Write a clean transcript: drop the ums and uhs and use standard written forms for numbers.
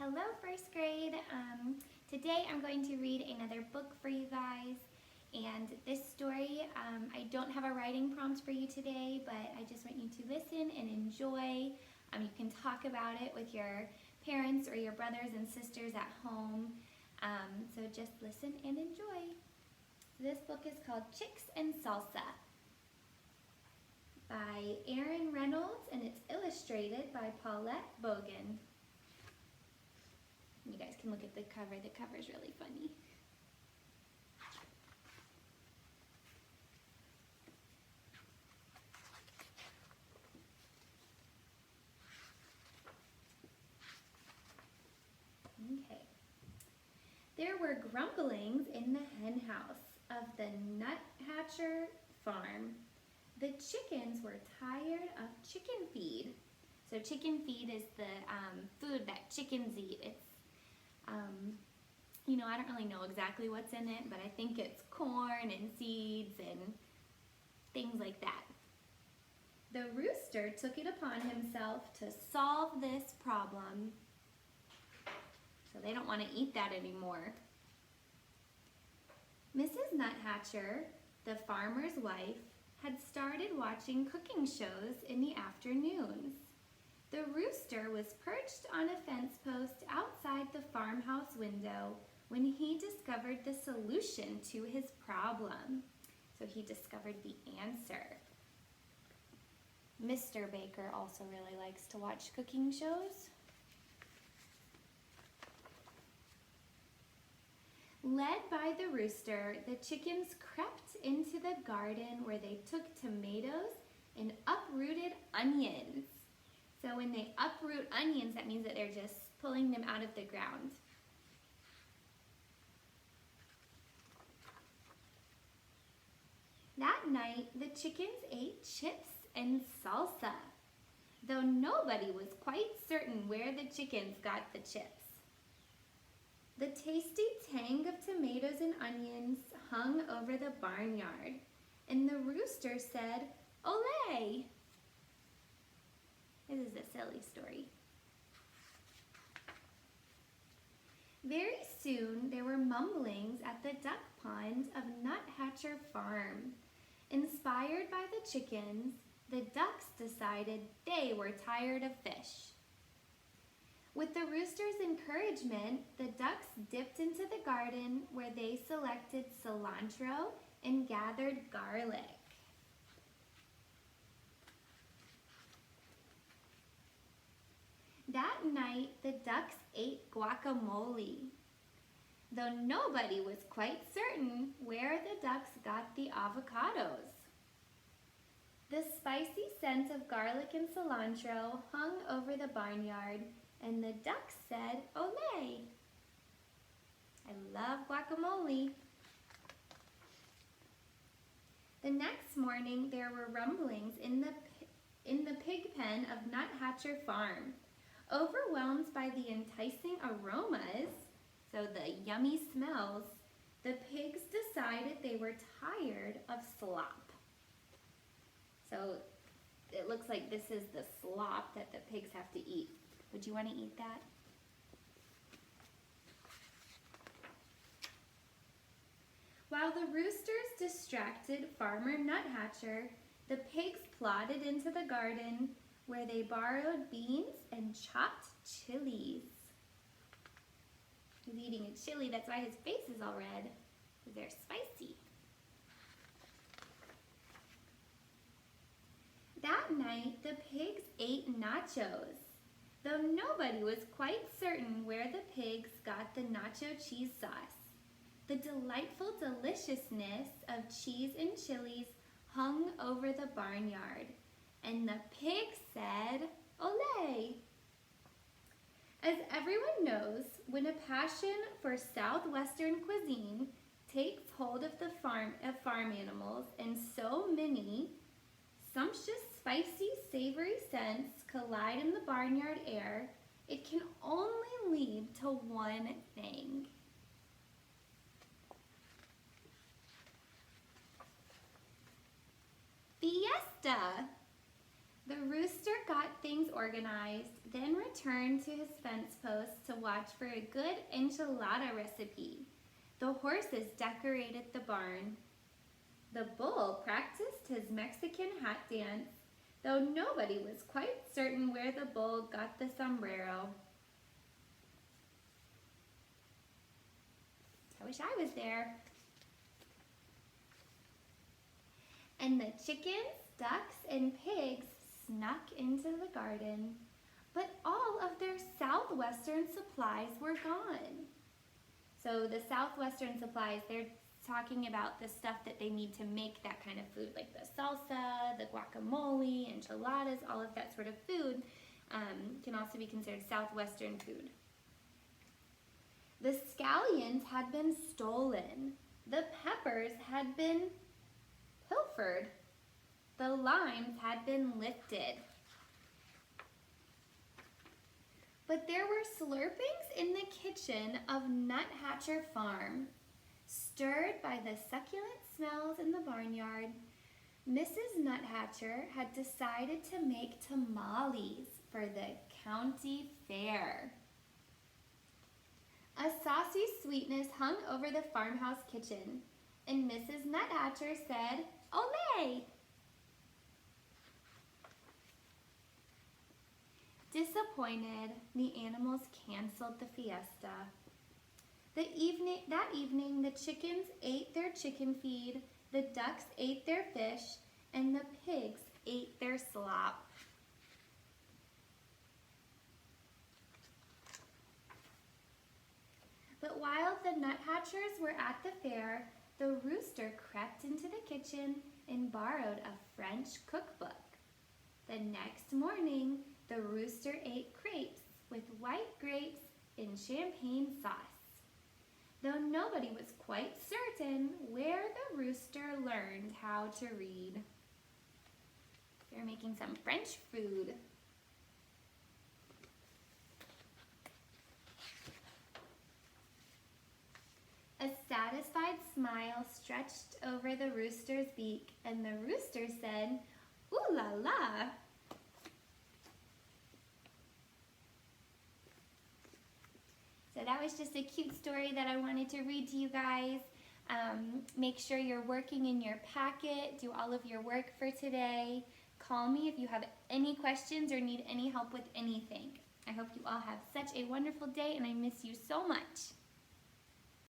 Hello, first grade. Today I'm going to read another book for you guys. And this story, I don't have a writing prompt for you today, but I just want you to listen and enjoy. You can talk about it with your parents or your brothers and sisters at home. So just listen and enjoy. This book is called Chicks and Salsa by Erin Reynolds, and it's illustrated by Paulette Bogan. You guys can look at the cover. The cover is really funny. Okay. There were grumblings in the hen house of the nuthatcher farm. The chickens were tired of chicken feed. So chicken feed is the food that chickens eat. It's I don't really know exactly what's in it, but I think it's corn and seeds and things like that. The rooster took it upon himself to solve this problem. So they don't want to eat that anymore. Mrs. Nuthatcher, the farmer's wife, had started watching cooking shows in the afternoons. The rooster was perched on a fence post outside the farmhouse window when he discovered the solution to his problem. So he discovered the answer. Mr. Baker also really likes to watch cooking shows. Led by the rooster, the chickens crept into the garden where they took tomatoes and uprooted onions. So when they uproot onions, that means that they're just pulling them out of the ground. That night, the chickens ate chips and salsa, though nobody was quite certain where the chickens got the chips. The tasty tang of tomatoes and onions hung over the barnyard, and the rooster said, "Olé!" This is a silly story. Very soon, there were mumblings at the duck pond of Nuthatcher Farm. Inspired by the chickens, the ducks decided they were tired of fish. With the rooster's encouragement, the ducks dipped into the garden where they selected cilantro and gathered garlic. That night, the ducks ate guacamole, though nobody was quite certain where the ducks got the avocados. The spicy scent of garlic and cilantro hung over the barnyard, and the ducks said, "Olé!" I love guacamole. The next morning, there were rumblings in the pig pen of Nuthatcher Farm. Overwhelmed by the enticing aromas, so the yummy smells, the pigs decided they were tired of slop. So it looks like this is the slop that the pigs have to eat. Would you want to eat that? While the roosters distracted Farmer Nuthatcher, the pigs plodded into the garden where they borrowed beans and chopped chilies. He's eating a chili, that's why his face is all red, because they're spicy. That night, the pigs ate nachos, though nobody was quite certain where the pigs got the nacho cheese sauce. The delightful deliciousness of cheese and chilies hung over the barnyard, and the pig said, "Olé!" As everyone knows, when a passion for Southwestern cuisine takes hold of farm animals, and so many sumptuous, spicy, savory scents collide in the barnyard air, it can only lead to one thing. Fiesta! The rooster got things organized, then returned to his fence post to watch for a good enchilada recipe. The horses decorated the barn. The bull practiced his Mexican hat dance, though nobody was quite certain where the bull got the sombrero. I wish I was there. And the chickens, ducks, and pigs snuck into the garden, but all of their southwestern supplies were gone. So the southwestern supplies, they're talking about the stuff that they need to make that kind of food, like the salsa, the guacamole, enchiladas, all of that sort of food can also be considered southwestern food. The scallions had been stolen. The peppers had been pilfered. The limes had been lifted. But there were slurpings in the kitchen of Nuthatcher Farm. Stirred by the succulent smells in the barnyard, Mrs. Nuthatcher had decided to make tamales for the county fair. A saucy sweetness hung over the farmhouse kitchen, and Mrs. Nuthatcher said, "Olé!" Disappointed, the animals canceled the fiesta. That evening, the chickens ate their chicken feed, the ducks ate their fish, and the pigs ate their slop. But while the nuthatchers were at the fair, the rooster crept into the kitchen and borrowed a French cookbook. The next morning, the rooster ate crepes with white grapes in champagne sauce, though nobody was quite certain where the rooster learned how to read. They're making some French food. A satisfied smile stretched over the rooster's beak, and the rooster said, "Ooh la la!" So that was just a cute story that I wanted to read to you guys. Make sure you're working in your packet. Do all of your work for today. Call me if you have any questions or need any help with anything. I hope you all have such a wonderful day, and I miss you so much.